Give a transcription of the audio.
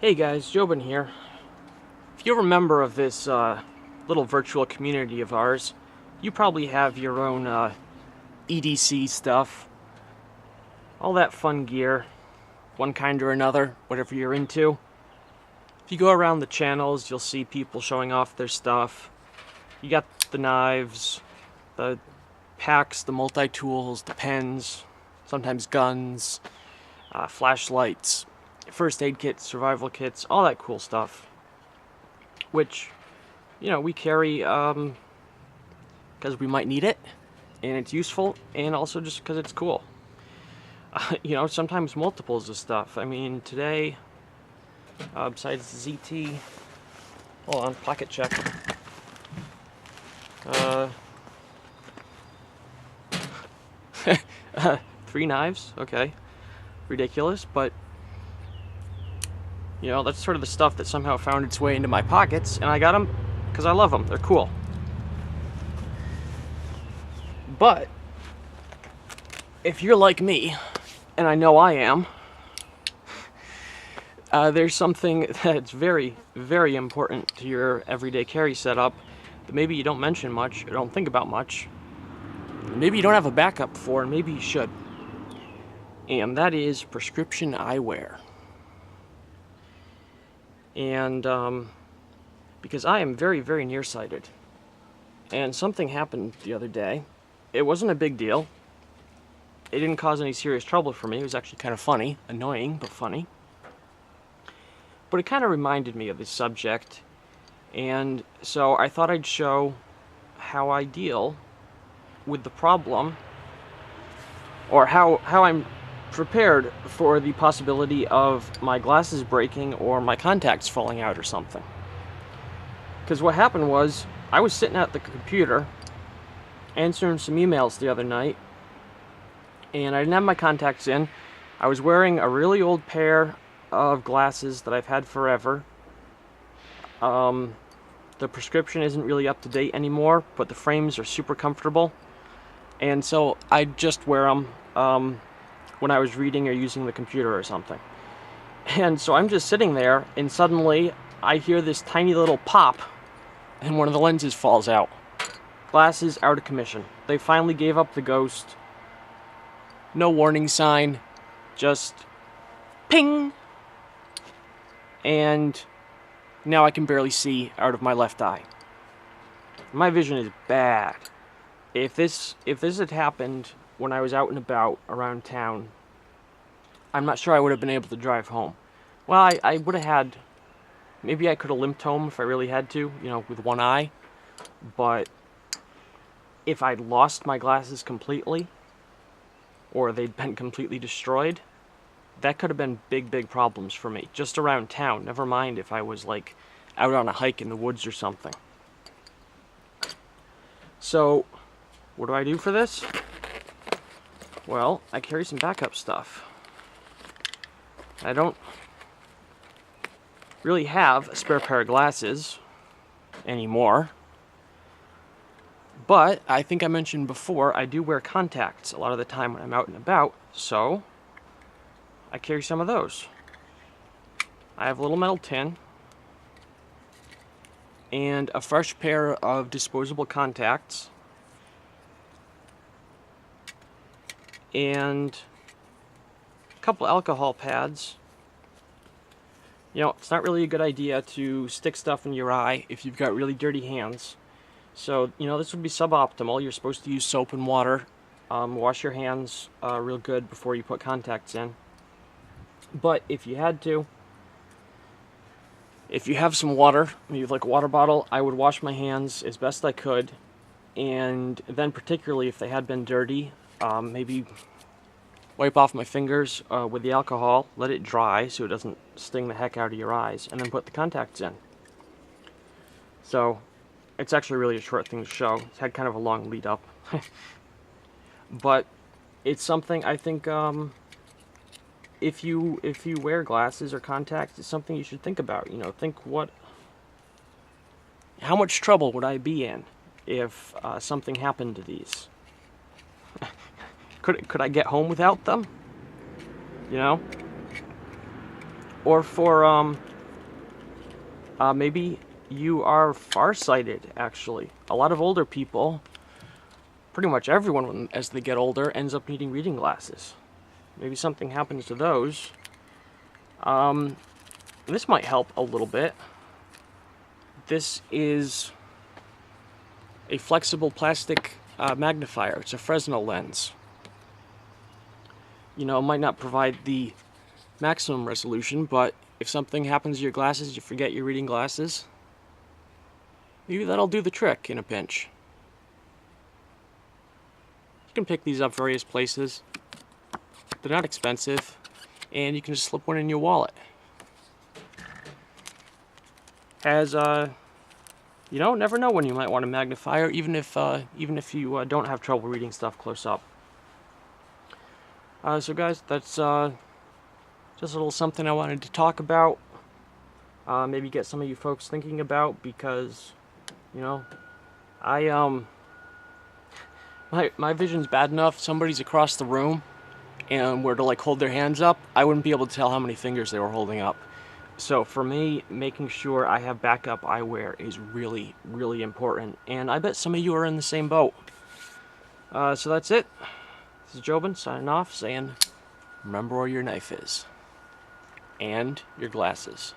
Hey guys, Jobin here. If you're a member of this little virtual community of ours, you probably have your own EDC stuff, all that fun gear, one kind or another, whatever you're into. If you go around the channels, you'll see people showing off their stuff. You got the knives, the packs, the multi-tools, the pens, sometimes guns, flashlights, first aid kits, survival kits, all that cool stuff. Which, we carry because we might need it, and it's useful, and also just because it's cool. Sometimes multiples of stuff. I mean, today, besides the ZT, hold on, pocket check. 3 knives, okay. Ridiculous, but that's sort of the stuff that somehow found its way into my pockets, and I got them because I love them. They're cool. But if you're like me, and I know I am, there's something that's very, very important to your everyday carry setup that maybe you don't mention much or don't think about much. Maybe you don't have a backup for, and maybe you should. And that is prescription eyewear. And because I am very, very nearsighted, and something happened the other day. It wasn't a big deal. It didn't cause any serious trouble for me. It was actually kind of funny, annoying, but funny. But it kind of reminded me of this subject, and so I thought I'd show how I deal with the problem, or how I'm prepared for the possibility of my glasses breaking or my contacts falling out or something. Because what happened was, I was sitting at the computer answering some emails the other night, and I didn't have my contacts in. I was wearing a really old pair of glasses that I've had forever. The prescription isn't really up to date anymore, but the frames are super comfortable, and so I just wear them when I was reading or using the computer or something. And so I'm just sitting there, and suddenly I hear this tiny little pop, and one of the lenses falls out. Glasses out of commission. They finally gave up the ghost. No warning sign, just ping! And now I can barely see out of my left eye. My vision is bad. If this had happened when I was out and about around town, I'm not sure I would have been able to drive home. Well, I would have had, maybe I could have limped home if I really had to, with one eye. But if I'd lost my glasses completely, or they'd been completely destroyed, that could have been big, big problems for me, just around town. Never mind if I was, out on a hike in the woods or something. So, what do I do for this? Well, I carry some backup stuff. I don't really have a spare pair of glasses anymore. But I think I mentioned before, I do wear contacts a lot of the time when I'm out and about, so I carry some of those. I have a little metal tin and a fresh pair of disposable contacts and a couple alcohol pads. It's not really a good idea to stick stuff in your eye if you've got really dirty hands. So, this would be suboptimal. You're supposed to use soap and water. Wash your hands real good before you put contacts in. But if you had to, if you have some water, maybe like a water bottle, I would wash my hands as best I could. And then particularly if they had been dirty, maybe wipe off my fingers with the alcohol, let it dry so it doesn't sting the heck out of your eyes, and then put the contacts in. So, it's actually really a short thing to show. It's had kind of a long lead up. But it's something I think if you wear glasses or contacts, it's something you should think about. Think how much trouble would I be in if something happened to these? Could I get home without them? Or for Maybe you are farsighted, actually. A lot of older people, pretty much everyone as they get older, ends up needing reading glasses. Maybe something happens to those. This might help a little bit. This is a flexible plastic magnifier. It's a Fresnel lens. You know, it might not provide the maximum resolution, but if something happens to your glasses, you forget your reading glasses, maybe that'll do the trick in a pinch. You can pick these up various places. They're not expensive, and you can just slip one in your wallet. As you know, never know when you might want a magnifier, even if you don't have trouble reading stuff close up. So guys, that's just a little something I wanted to talk about. Maybe get some of you folks thinking about, because, you know, my vision's bad enough. Somebody's across the room and were to like hold their hands up, I wouldn't be able to tell how many fingers they were holding up. So for me, making sure I have backup eyewear is really, really important. And I bet some of you are in the same boat. So that's it. This is Jobin signing off, saying, remember where your knife is. And your glasses.